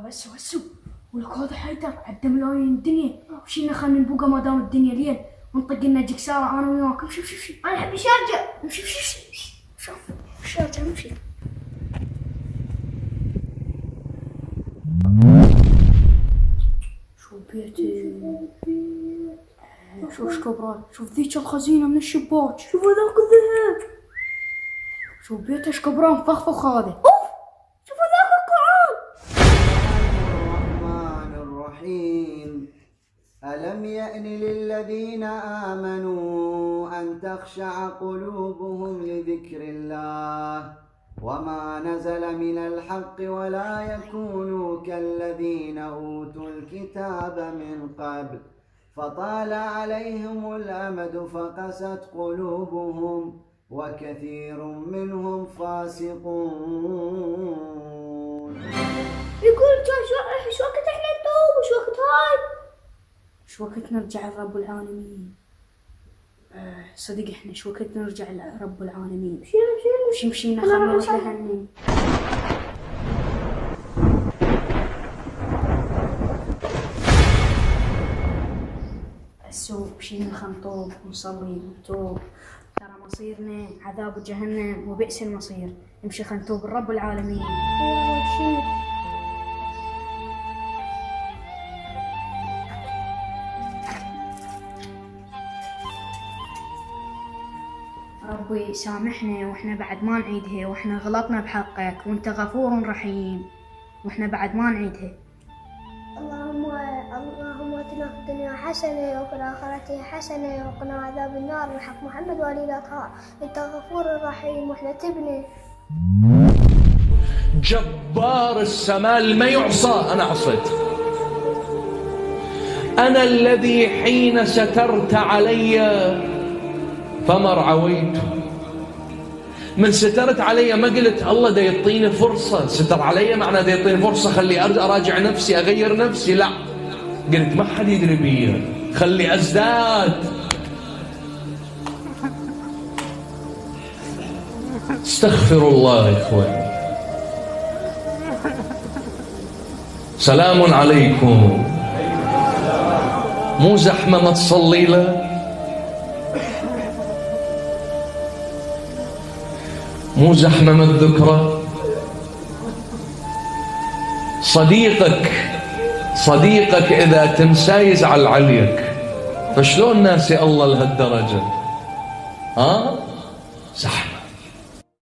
هسو ولك هذا حيدر عدى ملايين الدنيا، وشينا خلينا نبقى ما دام الدنيا لين ونطق لنا جكسارة انا وياك. شوف انا احب الشارجة. شوف الشارجة امشي. شوف بيتي، شوف كبران، شوف ذيك الخزينة من الشباك، شوف هذاك الذهب، شوف بيته ايش كبران فخفخ هذا. اوف شوف هذاك القرآن. الرحمن الرحيم. ألم يأن للذين آمنوا أن تخشع قلوبهم لذكر الله وما نزل من الحق ولا يكونوا كالذين أوتوا الكتاب من قبل فطال عليهم الأمد فقست قلوبهم وكثير منهم فاسقون. يقول شو وقت احنا نتوب وشو وقت هاي؟ شو وقت نرجع لرب العالمين؟ صدق احنا شو وقت نرجع لرب العالمين؟ مشينا خلنا نروح جهنم. السوق مشينا خلنا نطوب ونصلي ونتوب، ترى مصيرنا عذاب جهنم وبئس المصير. نمشي خلنا نتوب لرب العالمين. ربي سامحنا واحنا بعد ما نعيدها، واحنا غلطنا بحقك وانت غفور رحيم، واحنا بعد ما نعيدها. اللهم اتنا في الدنيا حسنة وفي الآخرة حسنة وقنا عذاب النار بحق محمد وآل الأطهار، انت غفور رحيم واحنا تبني. جبار السماء ما يعصى، أنا عصيت. أنا الذي حين سترت علي فما رعويت. من سترت علي ما قلت الله دا يعطيني فرصة، ستر علي معنى دا يعطيني فرصة خلي أرجع أراجع نفسي أغير نفسي، لا، قلت ما حد يدري بي، خلي أزداد. استغفر الله يا إخواني. سلام عليكم. مو زحمة ما تصلي له، مو زحمة من الذكرى. صديقك إذا تنسى يزعل عليك، فشلون ناسي الله لهالدرجة؟ زحمة.